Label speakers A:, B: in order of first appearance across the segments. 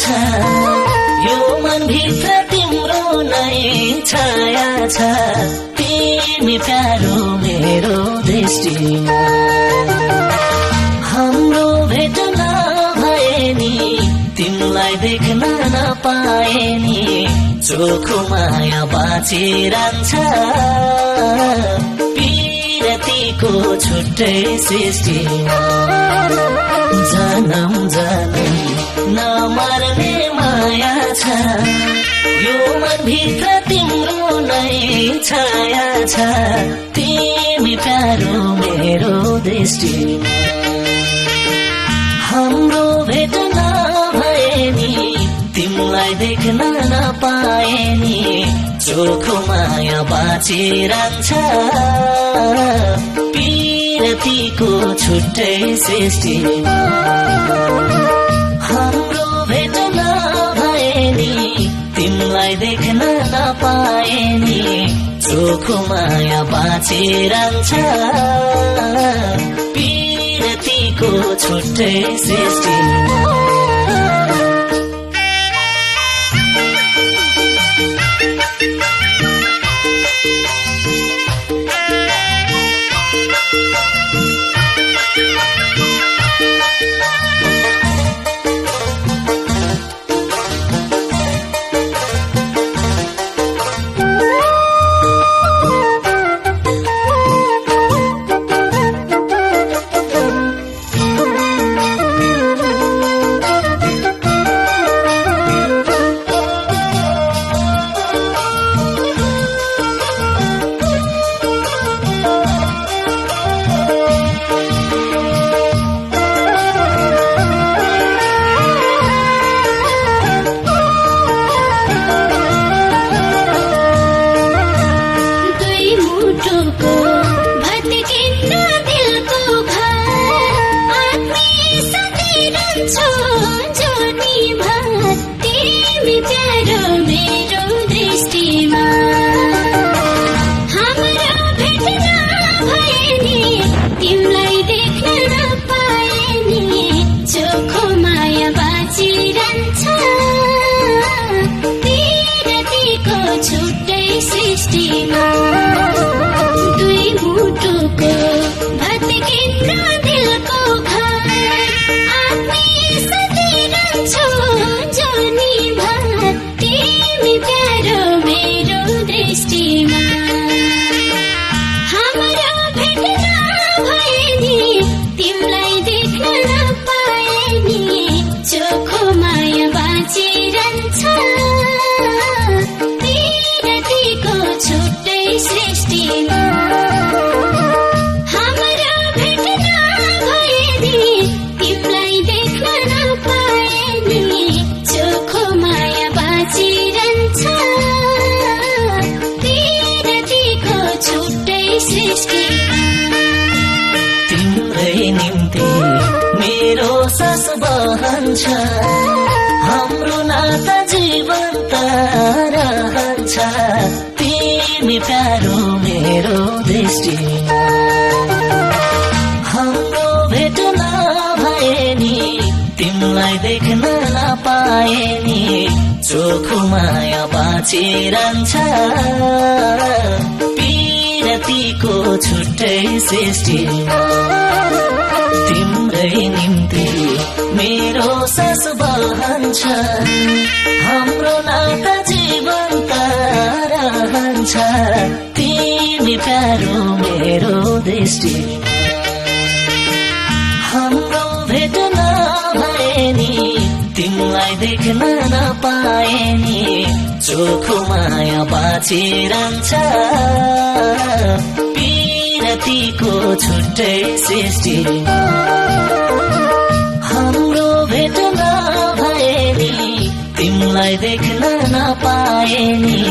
A: छ यो मनभित्र तिम्रो नै छाया छ तिमी प्यारो मेरो दृष्टिमा हाम्रो भेट नभए नि तिमीलाई देख्न नपाए नि चोखो माया बाँचिरहन्छ पिरतीको छुट्टै सृष्टिमा जन्म जन्म नमर्ने माया छ यो मनभित्र तिम्रो नै छाया छ तिमी प्यारो मेरो दृष्टिमा हाम्रो भेट नभए नि तिमीलाई देख्न नपाए नि चोखो माया बाँचिरहन्छ पिरतीको छुट्टै सृष्टिमा हाम्रो भेट नभए नि तिमीलाई देख्न नपाए नि चोखो माया बाँचिरहन्छ पिरतीको छुट्टै सृष्टिमा हाम्रो नाता जीवन्त रहन्छ तिमी प्यारो मेरो दृष्टिमा हाम्रो भेट नभए नि तिमीलाई देख्न नपाए नि चोखो माया बाँचिरहन्छ पिरतीको छुट्टै सृष्टिमा तिम्रै निम्ति मेरो सास बहन्छ हाम्रो नाता जीवन्त रहन्छ तिमी प्यारो मेरो दृष्टिमा हाम्रो भेट नभए नि तिमीलाई देख्न नपाए नि चोखो माया बाँचिरहन्छ पिरतीको छुट्टै सृष्टिमा हाम्रो भेट नभए नि तिमीलाई देख्न नपाए नि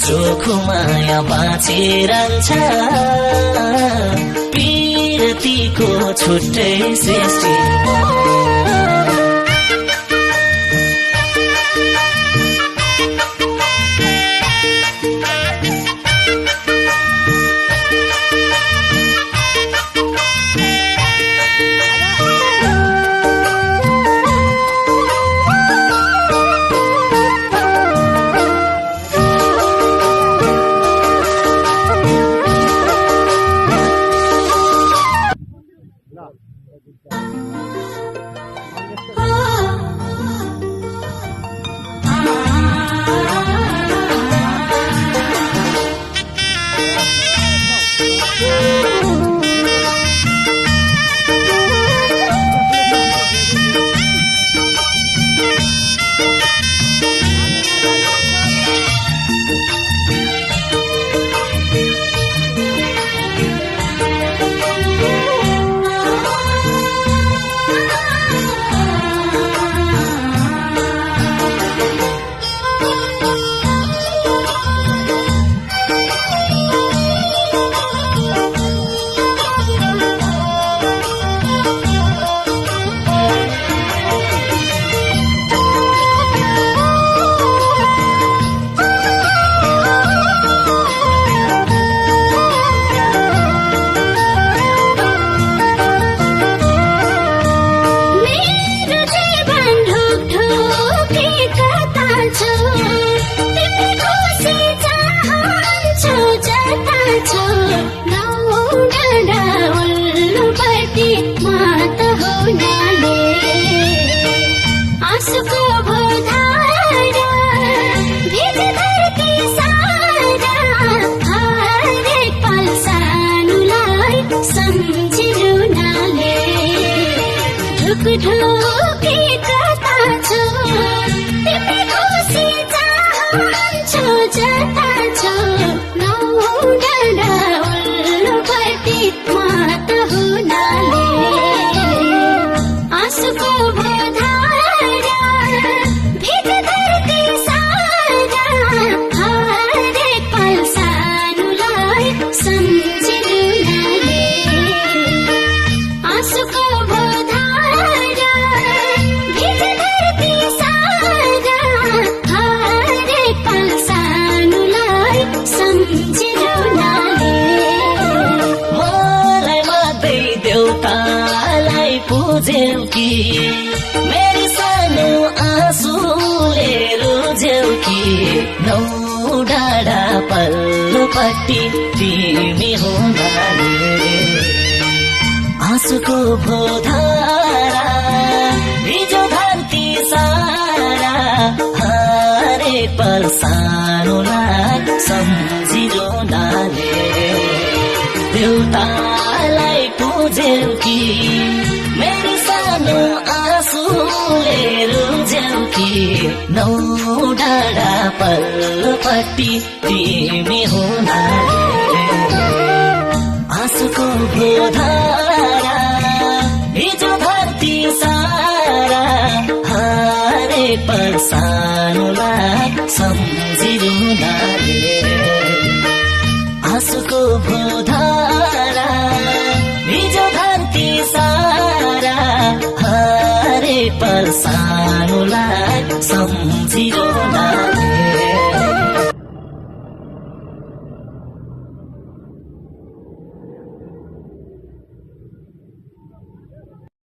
A: चोखो माया बाँचिरहन्छ पिरतीको छुट्टै सृष्टिमा
B: नौ डाँडा उल्लोपट्टि मात हुनाले आँसुको भोधारा भिज धरती सारा हरेक पल सानुलाई सम्झिरुनाले ढुकढुकी कता छु तिमी खुसी चाहन्छु जता छु नौ डाँडा उल्लोपट्टि मात हुनाले आँसुको भोधारा भिज धरती सारा हरेक पल सानुलाई सम्झिरुनाले आँसुको भोधारा भिज धरती सारा हरेक पल सानुलाई सम्झिरुनाले
A: मलाई मात्रै देउतालाई पुज्यौ कि मेरो सानो आँसुले रोज्यौ कि नौ डाँडा पल्लोपट्टि तिमी हुनाले आँसुको भोधारा हिजो धरती सारा हरेक पल सानोलाई सम्झिरुनाले देउतालाई पुज्यौ कि मेरो सानो आँसुले रोज्यौ कि नौ डाँडा पल्लोपट्टि तिमी हुनाले आँसुको भोधारा हिजो धरती सारा हरेक पल सानोलाई सम्झिरुनाले